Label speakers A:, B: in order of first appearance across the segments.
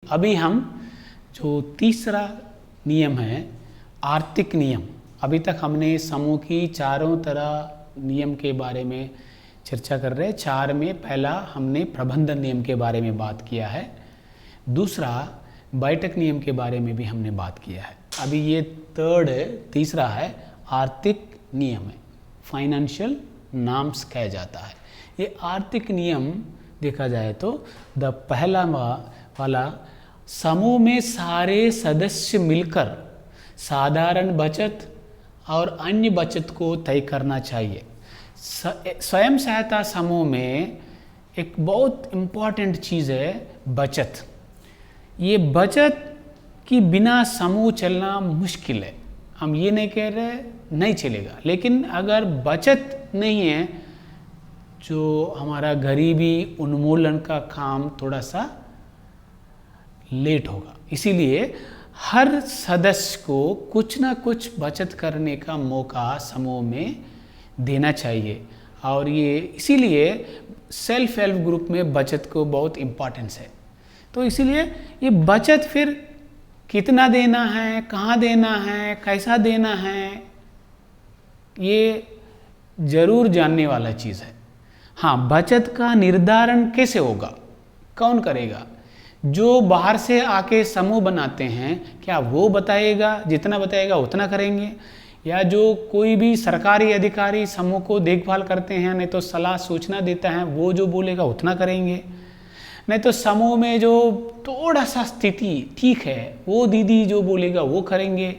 A: अभी हम जो तीसरा नियम है आर्थिक नियम, अभी तक हमने समूह की चारों तरह नियम के बारे में चर्चा कर रहे हैं। चार में पहला हमने प्रबंधन नियम के बारे में बात किया है, दूसरा बैठक नियम के बारे में भी हमने बात किया है। अभी ये तीसरा है आर्थिक नियम है, फाइनेंशियल नॉर्म्स कहा जाता है। ये आर्थिक नियम देखा जाए तो पहला वाला समूह में सारे सदस्य मिलकर साधारण बचत और अन्य बचत को तय करना चाहिए। स्वयं सहायता समूह में एक बहुत इम्पॉर्टेंट चीज़ है बचत। ये बचत की बिना समूह चलना मुश्किल है। हम ये नहीं कह रहे नहीं चलेगा, लेकिन अगर बचत नहीं है जो हमारा गरीबी उन्मूलन का काम थोड़ा सा लेट होगा। इसीलिए हर सदस्य को कुछ ना कुछ बचत करने का मौका समूह में देना चाहिए, और ये इसीलिए सेल्फ हेल्प ग्रुप में बचत को बहुत इम्पोर्टेंस है। तो इसीलिए ये बचत फिर कितना देना है, कहाँ देना है, कैसा देना है, ये ज़रूर जानने वाला चीज़ है। हाँ, बचत का निर्धारण कैसे होगा, कौन करेगा? जो बाहर से आके समूह बनाते हैं, क्या वो बताएगा, जितना बताएगा उतना करेंगे, या जो कोई भी सरकारी अधिकारी समूह को देखभाल करते हैं, नहीं तो सलाह सूचना देता है, वो जो बोलेगा उतना करेंगे, नहीं तो समूह में जो थोड़ा सा स्थिति ठीक है वो दीदी जो बोलेगा वो करेंगे,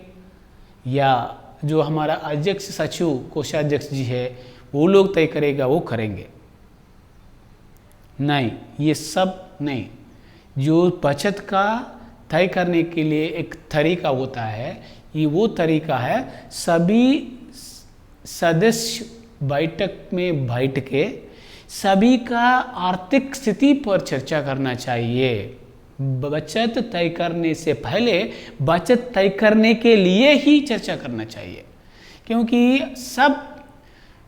A: या जो हमारा अध्यक्ष सचिव कोषाध्यक्ष जी है वो लोग तय करेगा वो करेंगे। नहीं, ये सब नहीं। जो बचत का तय करने के लिए एक तरीका होता है, ये वो तरीका है सभी सदस्य बैठक में बैठ के सभी का आर्थिक स्थिति पर चर्चा करना चाहिए। बचत तय करने से पहले बचत तय करने के लिए ही चर्चा करना चाहिए, क्योंकि सब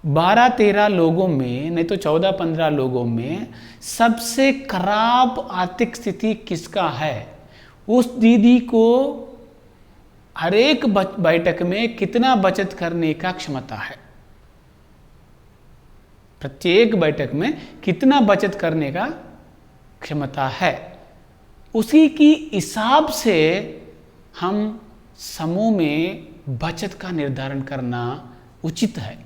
A: 12-13 लोगों में, नहीं तो 14-15 लोगों में सबसे खराब आर्थिक स्थिति किसका है, उस दीदी को हर एक बैठक में कितना बचत करने का क्षमता है, प्रत्येक बैठक में कितना बचत करने का क्षमता है, उसी की हिसाब से हम समूह में बचत का निर्धारण करना उचित है।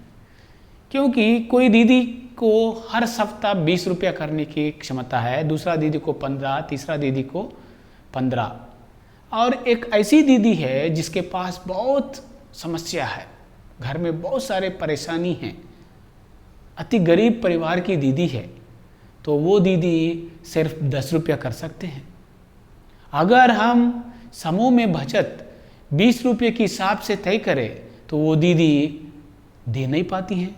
A: क्योंकि कोई दीदी को हर सप्ताह 20 रुपया करने की क्षमता है, दूसरा दीदी को 15, तीसरा दीदी को 15, और एक ऐसी दीदी है जिसके पास बहुत समस्या है, घर में बहुत सारे परेशानी हैं, अति गरीब परिवार की दीदी है, तो वो दीदी सिर्फ 10 रुपया कर सकते हैं। अगर हम समूह में बचत 20 रुपये के हिसाब से तय करें तो वो दीदी दे नहीं पाती हैं,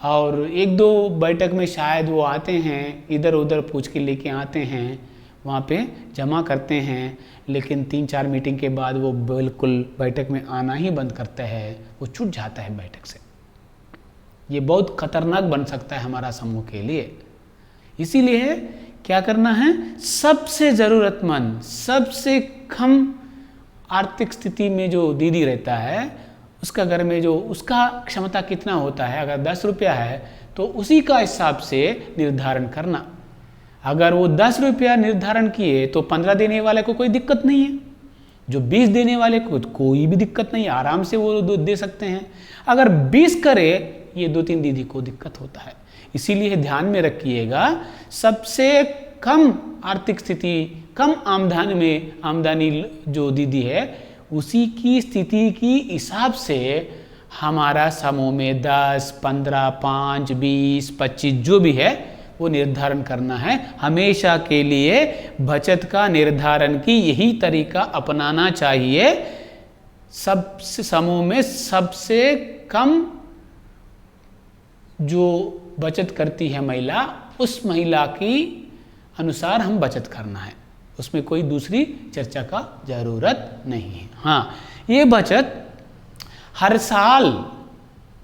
A: और 1-2 बैठक में शायद वो आते हैं, इधर उधर पूछ के लेके आते हैं, वहाँ पे जमा करते हैं, लेकिन 3-4 मीटिंग के बाद वो बिल्कुल बैठक में आना ही बंद करता है, वो छूट जाता है बैठक से। ये बहुत खतरनाक बन सकता है हमारा समूह के लिए। इसीलिए क्या करना है, सबसे ज़रूरतमंद, सबसे कम आर्थिक स्थिति में जो दीदी रहता है उसका घर में जो उसका क्षमता कितना होता है, अगर 10 रुपया है तो उसी का हिसाब से निर्धारण करना। अगर वो 10 रुपया निर्धारण किए तो 15 देने वाले को कोई दिक्कत नहीं है, जो 20 देने वाले को कोई भी दिक्कत नहीं है, आराम से वो दे सकते हैं। अगर 20 करे ये 2-3 दीदी को दिक्कत होता है। इसीलिए ध्यान में रखिएगा, सबसे कम आर्थिक स्थिति, कम आमदनी जो दीदी है उसी की स्थिति की हिसाब से हमारा समूह में 10, 15, 5, 20, 25 जो भी है वो निर्धारण करना है। हमेशा के लिए बचत का निर्धारण की यही तरीका अपनाना चाहिए। सब समूह में सबसे कम जो बचत करती है महिला, उस महिला की अनुसार हम बचत करना है, उसमें कोई दूसरी चर्चा का ज़रूरत नहीं है। हाँ, ये बचत हर साल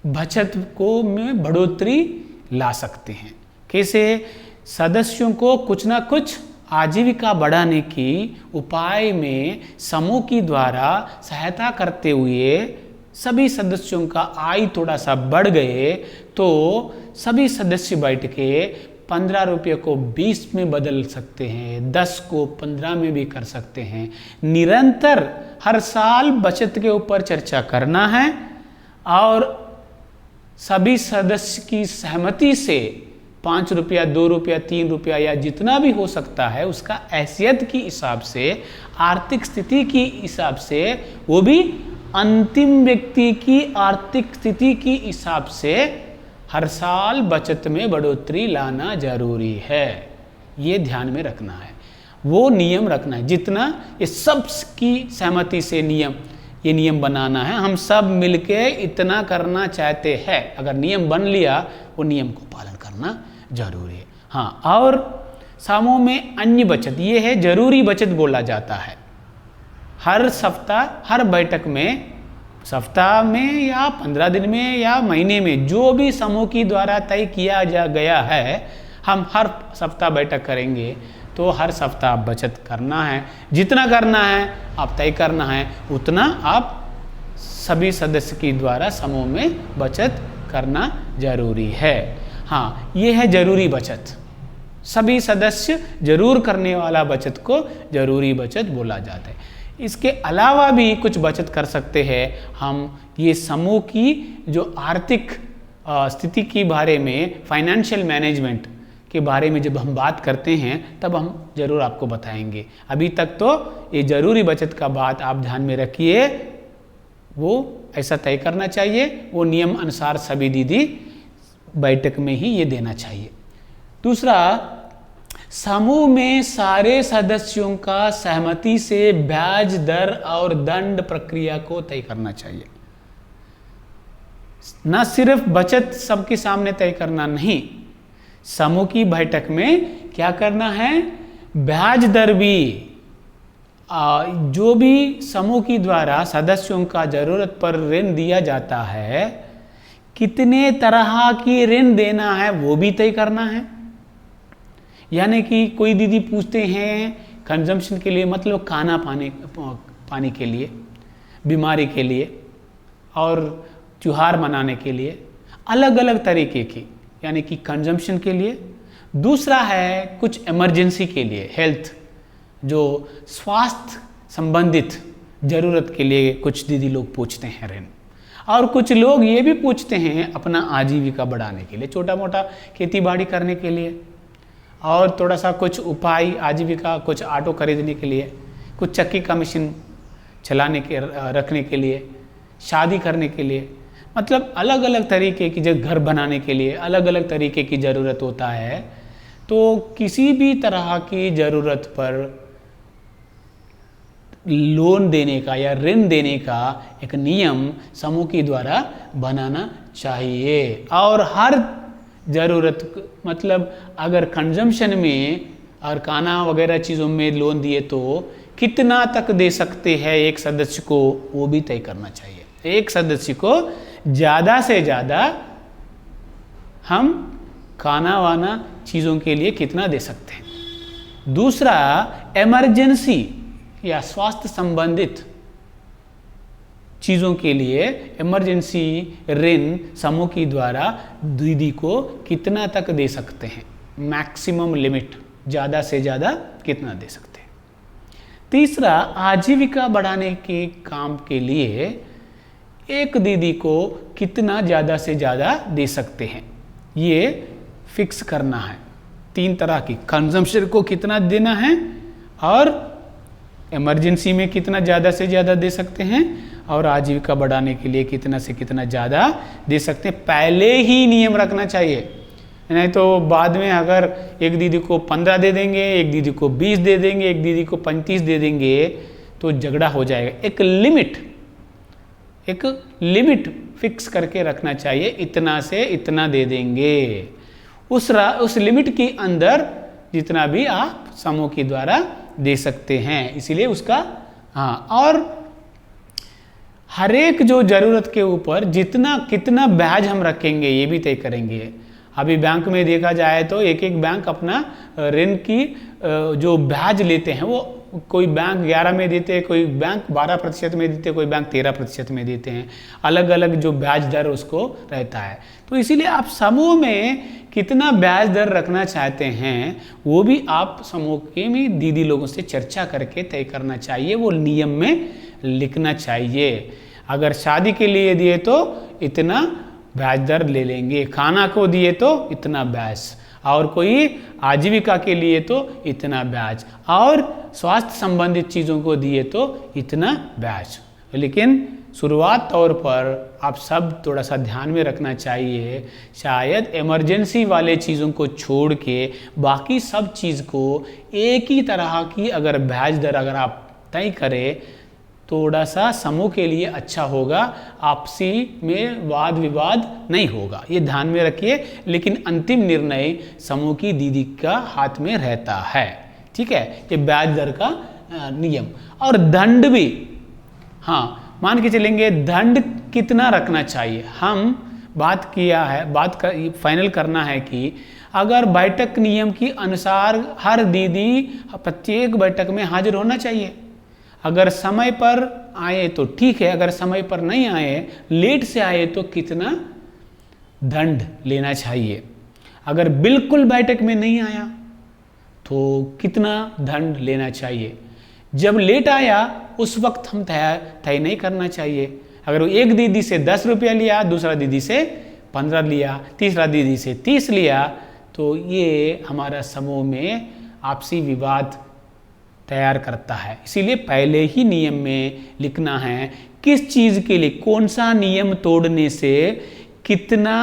A: बचत को में बढ़ोतरी ला सकते हैं। कैसे? सदस्यों को कुछ ना कुछ आजीविका बढ़ाने की उपाय में समूह की द्वारा सहायता करते हुए सभी सदस्यों का आय थोड़ा सा बढ़ गए तो सभी सदस्य बैठ के 15 रुपये को 20 में बदल सकते हैं, 10 को 15 में भी कर सकते हैं। निरंतर हर साल बचत के ऊपर चर्चा करना है और सभी सदस्य की सहमति से 5 रुपया, 2 रुपया, 3 रुपया या जितना भी हो सकता है उसका हैसियत की हिसाब से, आर्थिक स्थिति की हिसाब से, वो भी अंतिम व्यक्ति की आर्थिक स्थिति की हिसाब से हर साल बचत में बढ़ोतरी लाना जरूरी है। ये ध्यान में रखना है, वो नियम रखना है। जितना ये सब की सहमति से ये नियम बनाना है। हम सब मिलके इतना करना चाहते हैं, अगर नियम बन लिया वो नियम को पालन करना जरूरी है। हाँ, और समूह में अन्य बचत, ये है जरूरी बचत बोला जाता है। हर सप्ताह, हर बैठक में, सप्ताह में या 15 दिन में या महीने में जो भी समूह की द्वारा तय किया जा गया है, हम हर सप्ताह बैठक करेंगे तो हर सप्ताह बचत करना है। जितना करना है आप तय करना है, उतना आप सभी सदस्य की द्वारा समूह में बचत करना जरूरी है। हाँ, ये है जरूरी बचत। सभी सदस्य जरूर करने वाला बचत को जरूरी बचत बोला जाता है। इसके अलावा भी कुछ बचत कर सकते हैं हम। ये समूह की जो आर्थिक स्थिति के बारे में, फाइनेंशियल मैनेजमेंट के बारे में जब हम बात करते हैं तब हम जरूर आपको बताएंगे। अभी तक तो ये जरूरी बचत का बात आप ध्यान में रखिए, वो ऐसा तय करना चाहिए, वो नियम अनुसार सभी दीदी बैठक में ही ये देना चाहिए। दूसरा, समूह में सारे सदस्यों का सहमति से ब्याज दर और दंड प्रक्रिया को तय करना चाहिए। न सिर्फ बचत सबके सामने तय करना नहीं, समूह की बैठक में क्या करना है, ब्याज दर भी, जो भी समूह की द्वारा सदस्यों का जरूरत पर ऋण दिया जाता है, कितने तरह की ऋण देना है वो भी तय करना है। यानी कि कोई दीदी पूछते हैं कंजम्पशन के लिए, मतलब खाना पानी के लिए, बीमारी के लिए और त्योहार मनाने के लिए, अलग अलग तरीके की, यानी कि कंजम्पशन के लिए। दूसरा है कुछ इमरजेंसी के लिए, हेल्थ, जो स्वास्थ्य संबंधित ज़रूरत के लिए कुछ दीदी लोग पूछते हैं ऋण। और कुछ लोग ये भी पूछते हैं अपना आजीविका बढ़ाने के लिए, छोटा मोटा खेती बाड़ी करने के लिए, और थोड़ा सा कुछ उपाय आजीविका, कुछ ऑटो खरीदने के लिए, कुछ चक्की का मशीन चलाने के रखने के लिए, शादी करने के लिए, मतलब अलग अलग तरीके की, जो घर बनाने के लिए अलग अलग तरीके की ज़रूरत होता है। तो किसी भी तरह की ज़रूरत पर लोन देने का या ऋण देने का एक नियम समूह के द्वारा बनाना चाहिए। और हर ज़रूरत, मतलब अगर कंजम्पशन में और खाना वगैरह चीज़ों में लोन दिए तो कितना तक दे सकते हैं एक सदस्य को, वो भी तय करना चाहिए। एक सदस्य को ज़्यादा से ज़्यादा हम खाना वाना चीज़ों के लिए कितना दे सकते हैं। दूसरा, इमरजेंसी या स्वास्थ्य संबंधित चीज़ों के लिए इमरजेंसी ऋण समूह की द्वारा दीदी को कितना तक दे सकते हैं, मैक्सिमम लिमिट, ज़्यादा से ज़्यादा कितना दे सकते हैं। तीसरा, आजीविका बढ़ाने के काम के लिए एक दीदी को कितना ज़्यादा से ज़्यादा दे सकते हैं, ये फिक्स करना है। 3 तरह की, कंजम्पशन को कितना देना है और इमरजेंसी में कितना ज़्यादा से ज़्यादा दे सकते हैं, और आजीविका बढ़ाने के लिए कितना से कितना ज़्यादा दे सकते हैं। पहले ही नियम रखना चाहिए, नहीं तो बाद में अगर एक दीदी को 15 दे देंगे, एक दीदी को 20 दे देंगे, एक दीदी को 35 दे देंगे तो झगड़ा हो जाएगा। एक लिमिट फिक्स करके रखना चाहिए, इतना से इतना दे देंगे। उस लिमिट के अंदर जितना भी आप समूह के द्वारा दे सकते हैं, इसीलिए उसका और हर एक जो ज़रूरत के ऊपर जितना कितना ब्याज हम रखेंगे ये भी तय करेंगे। अभी बैंक में देखा जाए तो एक एक बैंक अपना ऋण की जो ब्याज लेते हैं वो कोई बैंक 11 में देते हैं, कोई बैंक 12% में देते हैं, कोई बैंक 13% में देते हैं। अलग अलग जो ब्याज दर उसको रहता है। तो इसीलिए आप समूह में कितना ब्याज दर रखना चाहते हैं वो भी आप समूह के में दीदी लोगों से चर्चा करके तय करना चाहिए, वो नियम में लिखना चाहिए। अगर शादी के लिए दिए तो इतना ब्याज दर ले लेंगे, खाना को दिए तो इतना ब्याज, और कोई आजीविका के लिए तो इतना ब्याज, और स्वास्थ्य संबंधित चीज़ों को दिए तो इतना ब्याज। लेकिन शुरुआत तौर पर आप सब थोड़ा सा ध्यान में रखना चाहिए, शायद इमरजेंसी वाले चीज़ों को छोड़ के बाकी सब चीज़ को एक ही तरह की अगर ब्याज दर अगर आप तय करें थोड़ा सा समूह के लिए अच्छा होगा, आपसी में वाद विवाद नहीं होगा, ये ध्यान में रखिए। लेकिन अंतिम निर्णय समूह की दीदी का हाथ में रहता है, ठीक है। ये ब्याज दर का नियम। और दंड भी, हाँ, मान के चलेंगे दंड कितना रखना चाहिए। हम बात किया है, फाइनल करना है कि अगर बैठक नियम के अनुसार हर दीदी प्रत्येक बैठक में हाजिर होना चाहिए। अगर समय पर आए तो ठीक है, अगर समय पर नहीं आए, लेट से आए तो कितना दंड लेना चाहिए। अगर बिल्कुल बैठक में नहीं आया तो कितना दंड लेना चाहिए। जब लेट आया उस वक्त हम तय नहीं करना चाहिए। अगर वो एक दीदी से 10 रुपया लिया, दूसरा दीदी से 15 लिया, तीसरा दीदी से 30 लिया, तो ये हमारा समूह में आपसी विवाद तैयार करता है। इसीलिए पहले ही नियम में लिखना है किस चीज़ के लिए, कौन सा नियम तोड़ने से कितना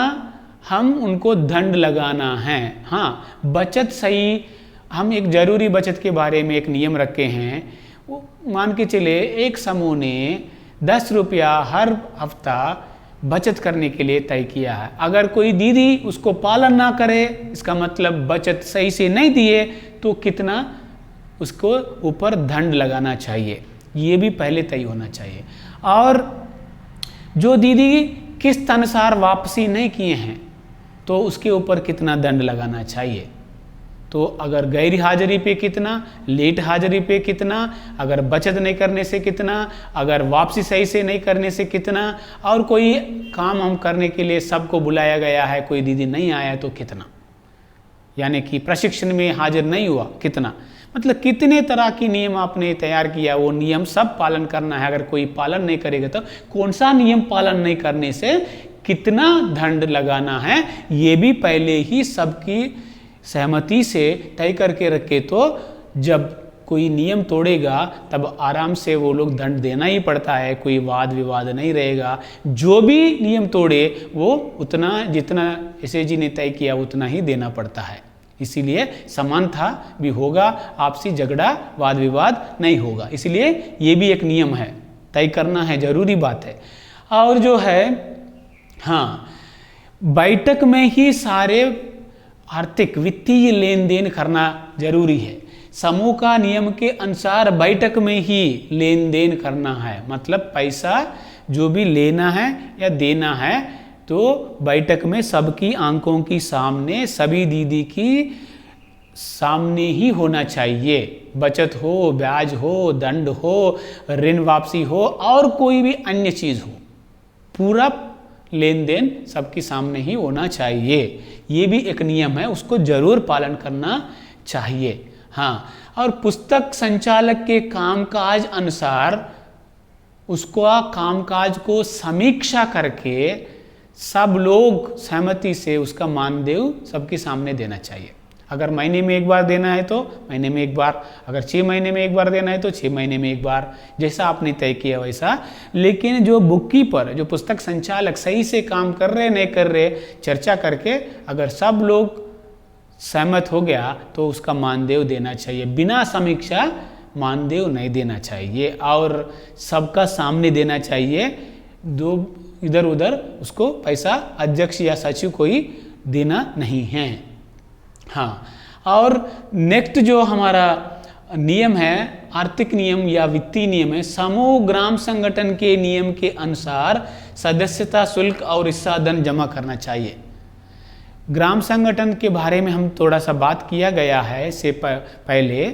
A: हम उनको दंड लगाना है। हाँ, बचत सही, हम एक जरूरी बचत के बारे में एक नियम रखे हैं। वो मान के चले एक समूह ने 10 रुपया हर हफ्ता बचत करने के लिए तय किया है। अगर कोई दीदी उसको पालन ना करे, इसका मतलब बचत सही से नहीं दिए, तो कितना उसको ऊपर दंड लगाना चाहिए, ये भी पहले तय होना चाहिए। और जो दीदी किस्त अनुसार वापसी नहीं किए हैं तो उसके ऊपर कितना दंड लगाना चाहिए। तो अगर गैर हाजिरी पे कितना, लेट हाजिरी पे कितना, अगर बचत नहीं करने से कितना, अगर वापसी सही से नहीं करने से कितना, और कोई काम हम करने के लिए सबको बुलाया गया है, कोई दीदी नहीं आया तो कितना, यानी कि प्रशिक्षण में हाजिर नहीं हुआ कितना। मतलब कितने तरह की नियम आपने तैयार किया, वो नियम सब पालन करना है। अगर कोई पालन नहीं करेगा तो कौन सा नियम पालन नहीं करने से कितना दंड लगाना है, ये भी पहले ही सबकी सहमति से तय करके रखे, तो जब कोई नियम तोड़ेगा तब आराम से वो लोग दंड देना ही पड़ता है, कोई वाद विवाद नहीं रहेगा। जो भी नियम तोड़े वो उतना, जितना एसएजी ने तय किया उतना ही देना पड़ता है। इसीलिए समानता भी होगा, आपसी झगड़ा वाद विवाद नहीं होगा। इसलिए ये भी एक नियम है, तय करना है, जरूरी बात है। और जो है, हाँ, बैठक में ही सारे आर्थिक वित्तीय लेन देन करना जरूरी है। समूह का नियम के अनुसार बैठक में ही लेन देन करना है, मतलब पैसा जो भी लेना है या देना है तो बैठक में सबकी आंखों की सामने, सभी दीदी की सामने ही होना चाहिए। बचत हो, ब्याज हो, दंड हो, ऋण वापसी हो और कोई भी अन्य चीज़ हो, पूरा लेन देन सबके सामने ही होना चाहिए। ये भी एक नियम है, उसको जरूर पालन करना चाहिए। हाँ, और पुस्तक संचालक के कामकाज अनुसार उसका कामकाज को समीक्षा करके सब लोग सहमति से उसका मानदेय सबके सामने देना चाहिए। अगर महीने में एक बार देना है तो महीने में एक बार, अगर 6 महीने में एक बार देना है तो 6 महीने में एक बार, जैसा आपने तय किया वैसा। लेकिन जो बुककीपर, जो पुस्तक संचालक सही से काम कर रहे नहीं कर रहे, चर्चा करके अगर सब लोग सहमत हो गया तो उसका मानदेय देना चाहिए। बिना समीक्षा मानदेय नहीं देना चाहिए और सबका सामने देना चाहिए। दो इधर उधर उसको पैसा अध्यक्ष या सचिव को ही देना नहीं है। हाँ, और नेक्स्ट जो हमारा नियम है, आर्थिक नियम या वित्तीय नियम है, समूह ग्राम संगठन के नियम के अनुसार सदस्यता शुल्क और हिस्सा धन जमा करना चाहिए। ग्राम संगठन के बारे में हम थोड़ा सा बात किया गया है इससे पहले।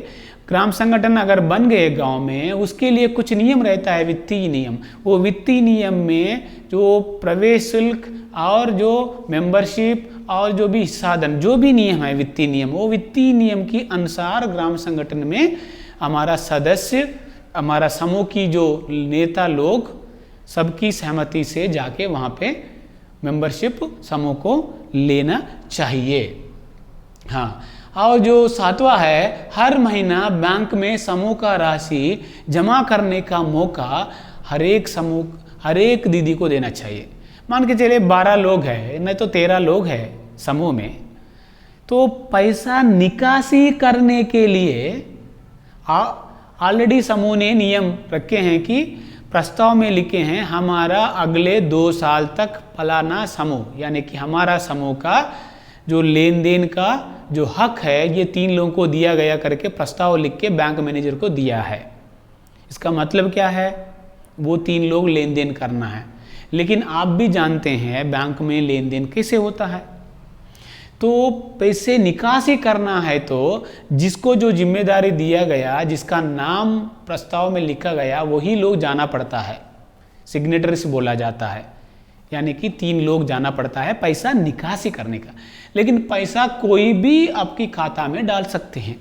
A: ग्राम संगठन अगर बन गए गांव में, उसके लिए कुछ नियम रहता है, वित्तीय नियम। वो वित्तीय नियम में जो प्रवेश शुल्क और जो मेंबरशिप और जो भी हिस्साधन, जो भी नियम है वित्तीय नियम, वो वित्तीय नियम के अनुसार ग्राम संगठन में हमारा सदस्य, हमारा समूह की जो नेता लोग, सबकी सहमति से जाके वहाँ पे मेंबरशिप समूह को लेना चाहिए। हाँ, और जो 7वां है, हर महीना बैंक में समूह का राशि जमा करने का मौका हर एक समूह, हर एक दीदी को देना चाहिए। मान के चलिए 12 लोग हैं, नहीं तो 13 लोग हैं समूह में, तो पैसा निकासी करने के लिए ऑलरेडी समूह ने नियम रखे हैं कि प्रस्ताव में लिखे हैं, हमारा अगले 2 साल तक फलाना समूह, यानी कि हमारा समूह का जो लेन देन का जो हक है ये 3 लोगों को दिया गया करके प्रस्ताव लिख के बैंक मैनेजर को दिया है। इसका मतलब क्या है, वो 3 लोग लेन देन करना है। लेकिन आप भी जानते हैं बैंक में लेन देन कैसे होता है, तो पैसे निकासी करना है तो जिसको जो जिम्मेदारी दिया गया, जिसका नाम प्रस्ताव में लिखा गया, वही लोग जाना पड़ता है, सिग्नेटर्स बोला जाता है, यानी कि 3 लोग जाना पड़ता है पैसा निकासी करने का। लेकिन पैसा कोई भी आपकी खाता में डाल सकते हैं,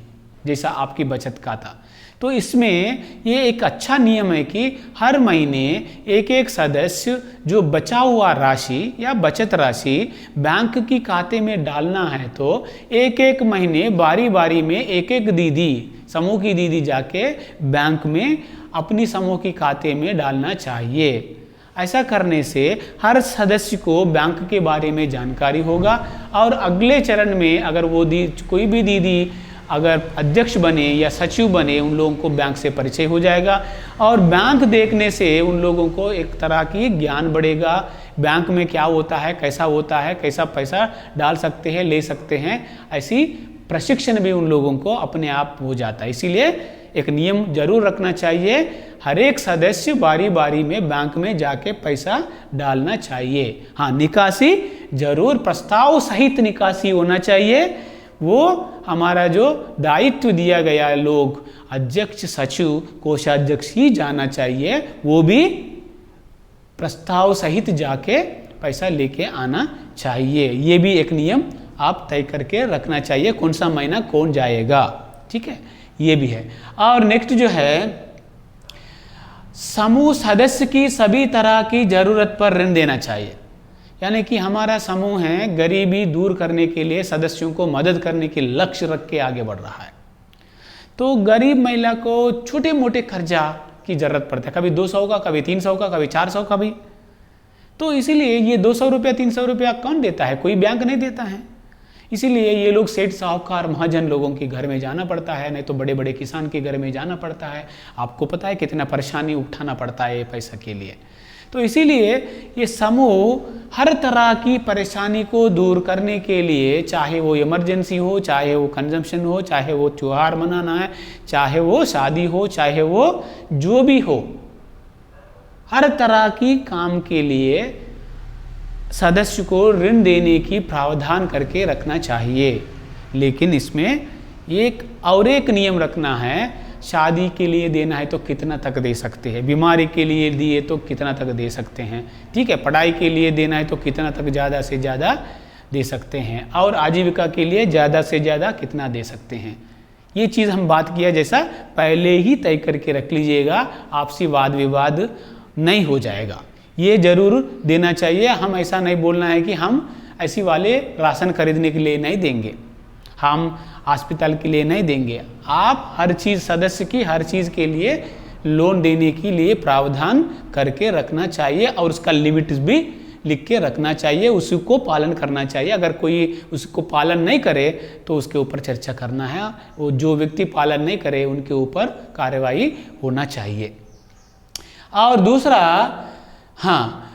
A: जैसा आपकी बचत खाता। तो इसमें ये एक अच्छा नियम है कि हर महीने एक एक सदस्य जो बचा हुआ राशि या बचत राशि बैंक की खाते में डालना है, तो एक एक महीने बारी बारी में एक एक दीदी, समूह की दीदी जाके बैंक में अपनी समूह की खाते में डालना चाहिए। ऐसा करने से हर सदस्य को बैंक के बारे में जानकारी होगा और अगले चरण में अगर वो कोई भी दीदी अगर अध्यक्ष बने या सचिव बने, उन लोगों को बैंक से परिचय हो जाएगा और बैंक देखने से उन लोगों को एक तरह की ज्ञान बढ़ेगा, बैंक में क्या होता है, कैसा होता है, कैसा पैसा डाल सकते हैं, ले सकते हैं, ऐसी प्रशिक्षण भी उन लोगों को अपने आप हो जाता है। इसीलिए एक नियम जरूर रखना चाहिए, हर एक सदस्य बारी बारी में बैंक में जाके पैसा डालना चाहिए। हाँ, निकासी जरूर प्रस्ताव सहित निकासी होना चाहिए। वो हमारा जो दायित्व दिया गया, लोग अध्यक्ष, सचिव, कोषाध्यक्ष ही जाना चाहिए, वो भी प्रस्ताव सहित जाके पैसा लेके आना चाहिए। ये भी एक नियम आप तय करके रखना चाहिए, कौन सा महीना कौन जाएगा। ठीक है, ये भी है। और नेक्स्ट जो है, समूह सदस्य की सभी तरह की जरूरत पर ऋण देना चाहिए। यानी कि हमारा समूह है गरीबी दूर करने के लिए, सदस्यों को मदद करने के लक्ष्य रख के आगे बढ़ रहा है, तो गरीब महिला को छोटे मोटे खर्चा की जरूरत पड़ता है, कभी 200 का, कभी 300 का, कभी 400 का भी। तो इसीलिए ये 200 रुपया 300 रुपया कौन देता है, कोई बैंक नहीं देता है। इसीलिए ये लोग सेठ, साहूकार, महाजन लोगों के घर में जाना पड़ता है, नहीं तो बड़े बड़े किसान के घर में जाना पड़ता है। आपको पता है कितना परेशानी उठाना पड़ता है ये पैसा के लिए। तो इसीलिए ये समूह हर तरह की परेशानी को दूर करने के लिए, चाहे वो इमरजेंसी हो, चाहे वो कंजम्पशन हो, चाहे वो त्योहार मनाना है, चाहे वो शादी हो, चाहे वो जो भी हो, हर तरह की काम के लिए सदस्य को ऋण देने की प्रावधान करके रखना चाहिए। लेकिन इसमें एक नियम रखना है, शादी के लिए देना है तो कितना तक दे सकते हैं, बीमारी के लिए दिए तो कितना तक दे सकते हैं, ठीक है, पढ़ाई के लिए देना है तो कितना तक ज़्यादा से ज़्यादा दे सकते हैं, और आजीविका के लिए ज़्यादा से ज़्यादा कितना दे सकते हैं। ये चीज़ हम बात किया जैसा पहले ही तय करके रख लीजिएगा, आपसी वाद विवाद नहीं हो जाएगा। ये जरूर देना चाहिए। हम ऐसा नहीं बोलना है कि हम ऐसी वाले राशन खरीदने के लिए नहीं देंगे, हम अस्पताल के लिए नहीं देंगे। आप हर चीज़, सदस्य की हर चीज़ के लिए लोन देने के लिए प्रावधान करके रखना चाहिए और उसका लिमिट भी लिख के रखना चाहिए, उसी को पालन करना चाहिए। अगर कोई उसको पालन नहीं करे तो उसके ऊपर चर्चा करना है, वो जो व्यक्ति पालन नहीं करे उनके ऊपर कार्रवाई होना चाहिए। और दूसरा, हाँ,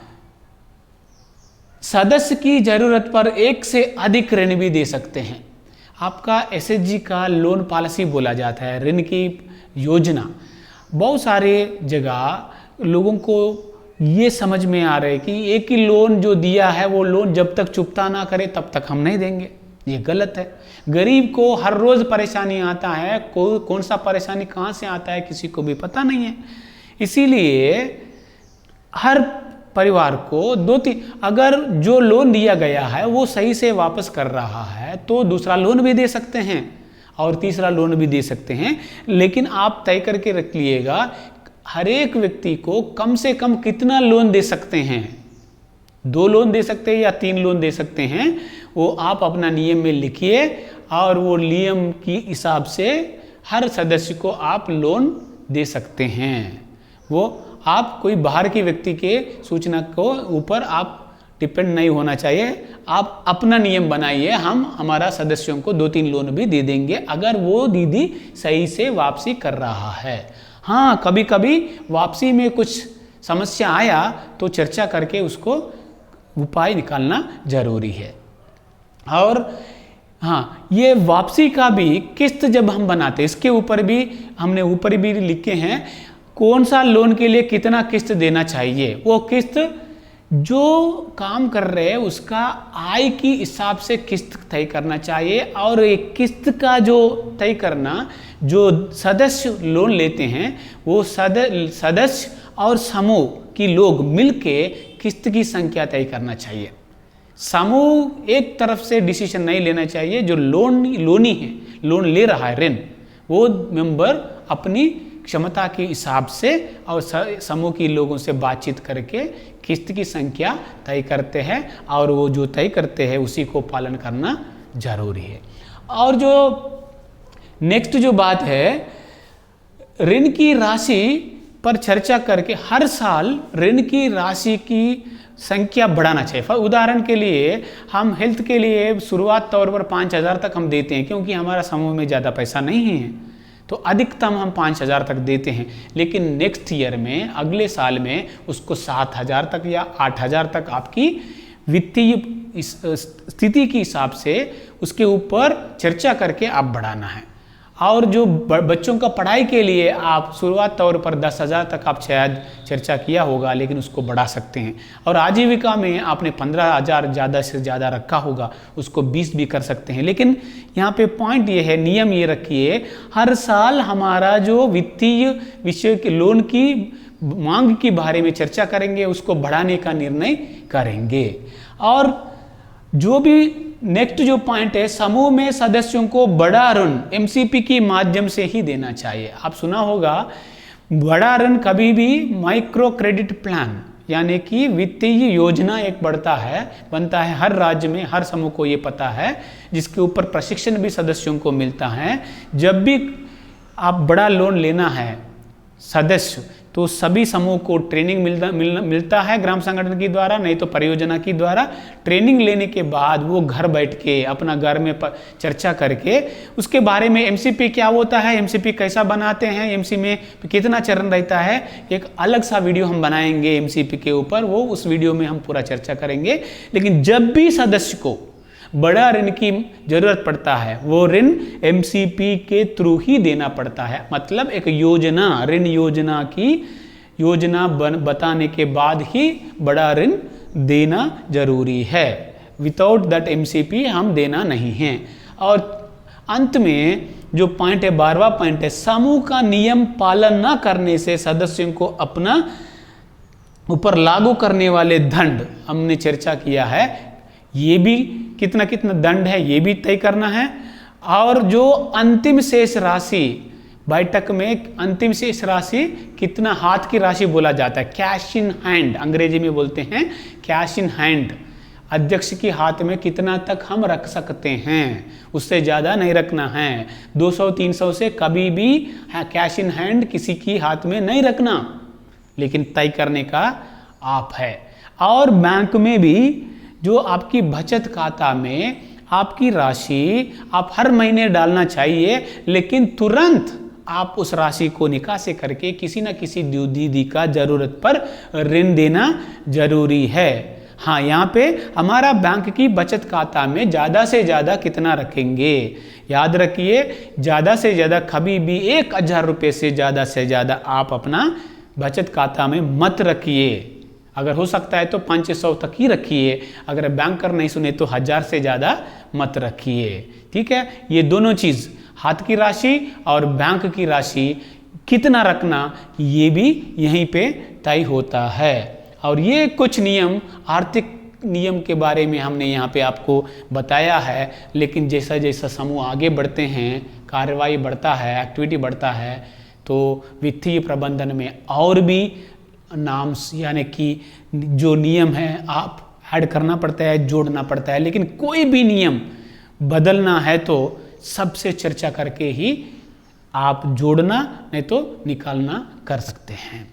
A: सदस्य की जरूरत पर एक से अधिक ऋण भी दे सकते हैं। आपका एसएचजी का लोन पॉलिसी बोला जाता है, ऋण की योजना। बहुत सारे जगह लोगों को ये समझ में आ रहा है कि एक ही लोन जो दिया है वो लोन जब तक चुकता ना करे तब तक हम नहीं देंगे। ये गलत है। गरीब को हर रोज परेशानी आता है, कौन सा परेशानी कहाँ से आता है किसी को भी पता नहीं है। इसीलिए हर परिवार को दो तीन, अगर जो लोन दिया गया है वो सही से वापस कर रहा है तो दूसरा लोन भी दे सकते हैं और तीसरा लोन भी दे सकते हैं। लेकिन आप तय करके रख लिएगा हर एक व्यक्ति को कम से कम कितना लोन दे सकते हैं। 2 लोन दे सकते हैं या 3 लोन दे सकते हैं, वो आप अपना नियम में लिखिए और वो नियम की हिसाब से हर सदस्य को आप लोन दे सकते हैं। वो आप कोई बाहर के व्यक्ति के सूचना को ऊपर आप डिपेंड नहीं होना चाहिए। आप अपना नियम बनाइए, हम हमारा सदस्यों को 2-3 लोन भी दे देंगे अगर वो दीदी सही से वापसी कर रहा है। हाँ, कभी कभी वापसी में कुछ समस्या आया तो चर्चा करके उसको उपाय निकालना जरूरी है। और हाँ, ये वापसी का भी किस्त जब हम बनाते हैं इसके ऊपर भी हमने ऊपर भी लिखे हैं कौन सा लोन के लिए कितना किस्त देना चाहिए। वो किस्त जो काम कर रहे हैं उसका आय की हिसाब से किस्त तय करना चाहिए। और एक किस्त का जो तय करना, जो सदस्य लोन लेते हैं वो सदस्य और समूह की लोग मिलके किस्त की संख्या तय करना चाहिए। समूह एक तरफ से डिसीजन नहीं लेना चाहिए। जो लोनी है, लोन ले रहा है ऋण, वो मेंबर अपनी क्षमता के हिसाब से और समूह के लोगों से बातचीत करके किस्त की संख्या तय करते हैं और वो जो तय करते हैं उसी को पालन करना जरूरी है। और जो नेक्स्ट जो बात है, ऋण की राशि पर चर्चा करके हर साल ऋण की राशि की संख्या बढ़ाना चाहिए। उदाहरण के लिए हम हेल्थ के लिए शुरुआत तौर पर 5,000 तक हम देते हैं क्योंकि हमारा समूह में ज़्यादा पैसा नहीं है तो अधिकतम हम 5,000 तक देते हैं। लेकिन नेक्स्ट ईयर में, अगले साल में उसको 7,000 तक या 8,000 तक आपकी वित्तीय स्थिति के हिसाब से उसके ऊपर चर्चा करके आप बढ़ाना है। और जो बच्चों का पढ़ाई के लिए आप शुरुआत तौर पर 10,000 तक आप शायद चर्चा किया होगा लेकिन उसको बढ़ा सकते हैं। और आजीविका में आपने 15,000 ज़्यादा से ज़्यादा रखा होगा, उसको 20 भी कर सकते हैं। लेकिन यहाँ पे पॉइंट ये है, नियम ये रखिए, हर साल हमारा जो वित्तीय विषय के लोन की मांग के बारे में चर्चा करेंगे, उसको बढ़ाने का निर्णय करेंगे। और जो भी नेक्स्ट जो पॉइंट है, समूह में सदस्यों को बड़ा ऋण एमसीपी के माध्यम से ही देना चाहिए। आप सुना होगा बड़ा ऋण कभी भी माइक्रो क्रेडिट प्लान यानी कि वित्तीय योजना एक बनता है हर राज्य में, हर समूह को ये पता है, जिसके ऊपर प्रशिक्षण भी सदस्यों को मिलता है। जब भी आप बड़ा लोन लेना है सदस्य, तो सभी समूह को ट्रेनिंग मिलता है ग्राम संगठन के द्वारा, नहीं तो परियोजना के द्वारा। ट्रेनिंग लेने के बाद वो घर बैठ के अपना घर में चर्चा करके उसके बारे में एमसीपी क्या होता है, एमसीपी कैसा बनाते हैं, एमसी में कितना चरण रहता है, एक अलग सा वीडियो हम बनाएंगे एमसीपी के ऊपर, वो उस वीडियो में हम पूरा चर्चा करेंगे। लेकिन जब भी सदस्य को बड़ा ऋण की जरूरत पड़ता है वो ऋण एमसीपी के थ्रू ही देना पड़ता है। मतलब एक योजना, ऋण योजना की योजना बताने के बाद ही बड़ा ऋण देना जरूरी है। विदाउट दैट एमसीपी हम देना नहीं है। और अंत में जो पॉइंट है, 12वां पॉइंट है, समूह का नियम पालन न करने से सदस्यों को अपना ऊपर लागू करने वाले दंड हमने चर्चा किया है, ये भी कितना दंड है ये भी तय करना है। और जो अंतिम शेष राशि, बैठक में अंतिम शेष राशि कितना, हाथ की राशि बोला जाता है, कैश इन हैंड अंग्रेजी में बोलते हैं, कैश इन हैंड, अध्यक्ष के हाथ में कितना तक हम रख सकते हैं, उससे ज़्यादा नहीं रखना है। 200-300 से कभी भी कैश इन हैंड किसी की हाथ में नहीं रखना, लेकिन तय करने का आप है। और बैंक में भी जो आपकी बचत खाता में आपकी राशि आप हर महीने डालना चाहिए, लेकिन तुरंत आप उस राशि को निकासी करके किसी न किसी दीदी का जरूरत पर ऋण देना जरूरी है। हाँ, यहाँ पे हमारा बैंक की बचत खाता में ज़्यादा से ज़्यादा कितना रखेंगे, याद रखिए, ज़्यादा से ज़्यादा कभी भी 1,000 रुपये से ज़्यादा आप अपना बचत खाता में मत रखिए। अगर हो सकता है तो 500 तक ही रखिए, अगर बैंकर नहीं सुने तो 1000 से ज़्यादा मत रखिए। ठीक है, ये दोनों चीज़, हाथ की राशि और बैंक की राशि कितना रखना, ये भी यहीं पे तय होता है। और ये कुछ नियम, आर्थिक नियम के बारे में हमने यहाँ पे आपको बताया है। लेकिन जैसा जैसा समूह आगे बढ़ते हैं, कार्रवाई बढ़ता है, एक्टिविटी बढ़ता है, तो वित्तीय प्रबंधन में और भी नाम यानी कि जो नियम है आप ऐड करना पड़ता है, जोड़ना पड़ता है। लेकिन कोई भी नियम बदलना है तो सबसे चर्चा करके ही आप जोड़ना नहीं तो निकालना कर सकते हैं।